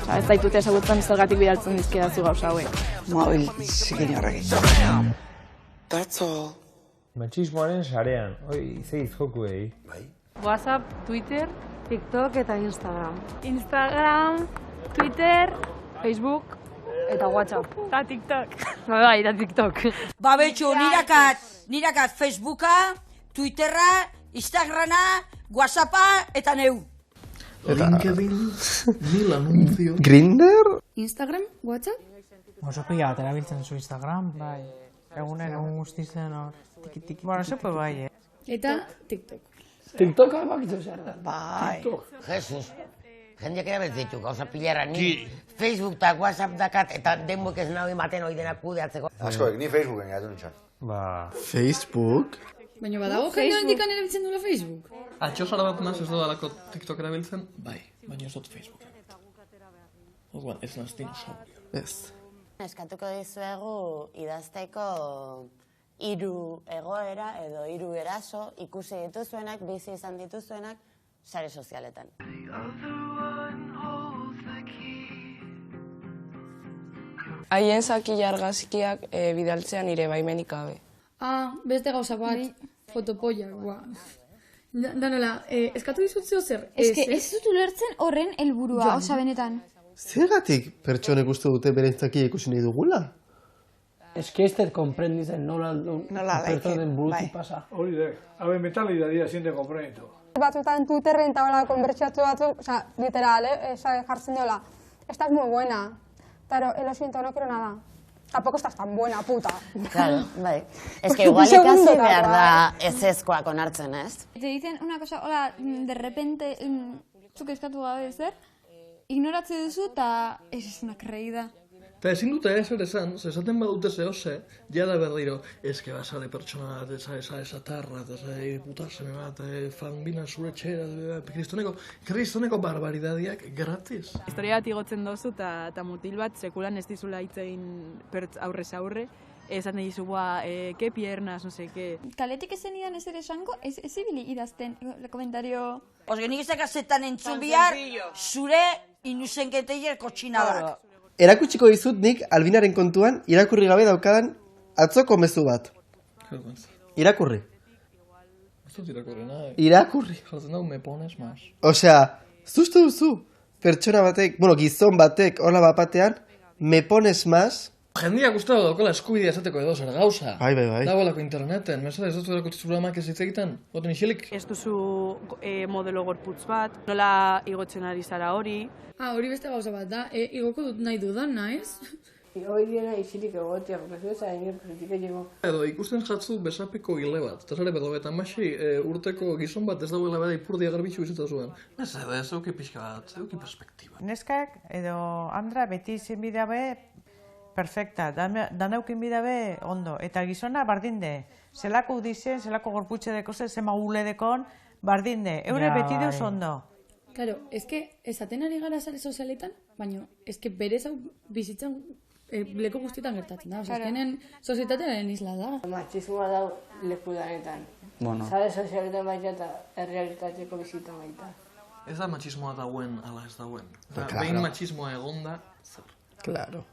Ez daitute esagutzen zergatik bidaltzen dizkidazu gauza hauek. Mobil zikin horrekin. That's all. Matxismoaren sarean, zeiz jokuei. WhatsApp, Twitter, TikTok eta Instagram. Instagram, Twitter, Facebook, Eta WhatsApp. eta TikTok. Bai, eta TikTok. Betxo, nirakat Facebooka, Twitterra, Instagrama, WhatsAppa eta neu. LinkedIn, mil anuncios. Grindr? Instagram, WhatsApp? Oso pila bat erabiltzen zu Instagram, bai. Egun guztizen hor, tiki-tiki. Bueno, sepe bai, Eta TikTok. TikToka bakitu zer da. Bai. Jesus, jendeak erabiltzen ditu, gauza pilarra, ni Facebook eta WhatsApp dakat eta denbok ez nahi ematen hori denak kudeatzeko. Askoek, ni Facebooken gaitu nintzen. Facebook? Baina badago jende handikan erabiltzen duela Facebook? Atxosara bat naz ez dudalako TikTok erabiltzen? Bai, baina ez dut Facebook. Orduan, ez naz dinosaurio. Ez. Eskatuko dizuegu idazteko 3 egoera edo 3 eraso ikusi dituzuenak, bizi izan dituzuenak, sare sozialetan. Haien zaki argazkiak bidaltzean nire baimenik gabe. Beste gauza bat, fotopoiak, Da nola, eskatu dizut zeo zer? Ez dut ulertzen horren helburua, osa benetan. Zergatik pertsonek uste dute berentzaki ikusi nahi dugula? Ez que ez dut komprenditzen nola pertsonen burutik pasa. Hori da, habe mentalitatea siente komprenitu. Batzutan Twitterren eta hola konbertsatzu batzuk, literal, jartzen dola. Estás muy buena. Pero, lo siento, no quiero nada. Tampoco estás tan buena, puta. Claro, bai. Ez que igual ikasi behar da ezezkoak onartzen, ez? Te dicen una cosa, hola, de repente, zuk eskatu gabe zer, ignoratze duzu eta ez una creída. Eta ezin dute ezer esan, esaten badute zehose, jada berriro, eske basale pertsona bat, esa tarra, esa putaseme bat, fanbina zure txera, kristoneko barbaridadiak gratis. Historia bat igotzen dozu eta mutil bat sekulan ez dizula hitzein aurrez aurre. Esaten dizu, ke piernas, no sé, ke... Kaletik ezen idan ez ere esango, ez ibili idazten, komentario... Osgenik ezak azetan entzun bihar, zure inuzenketeier kotxinadak. Erakutsiko dizut nik Albinaren kontuan irakurri gabe daukadan atzoko mezu bat. Irakurri. Ez dut irakurri nahi. Irakurri. Jartzen dau, me pones más. Osea, zuztu duzu, pertsona batek, gizon batek, hola bapatean, me pones más... Jendiak uste daukala eskubidea esateko edo zer gauza. Bai. Dagoelako interneten, ez dut erakutsi programak ez hitz egiten, goten isilik. Ez duzu modelo gorputz bat, nola igotzen ari zara hori. Hori beste gauza bat da, igoko dut nahi dudan, naiz? Hoi diena isilik egotia, porque ez da kritika llego. Edo ikusten jatzu besapeko hile bat, eta zare bedo masi urteko gizon bat ez dagoela beda ipurdia garbitxu bizitza zuen. Ez euki pixka bat, euki perspektiba. Neskak edo Andra beti zenbidea be, perfecta, daneukin bidabe ondo. Eta gizona bardinde, zelako udizen, zelako gorputxe deko ze, zema ule dekon, bardinde. Eure beti deus ondo. Claro, esaten ari gara sare sozialetan, baina berez hau bizitzan leko guztietan gertatzen da. Azkenen sozietatearen isla da. Matxismoa da leku danetan. Sare sozialetan baita eta errealitateko bizitan baita. Ez da matxismoa dauen ala ez dauen. Behin matxismoa egonda, zer. Claro.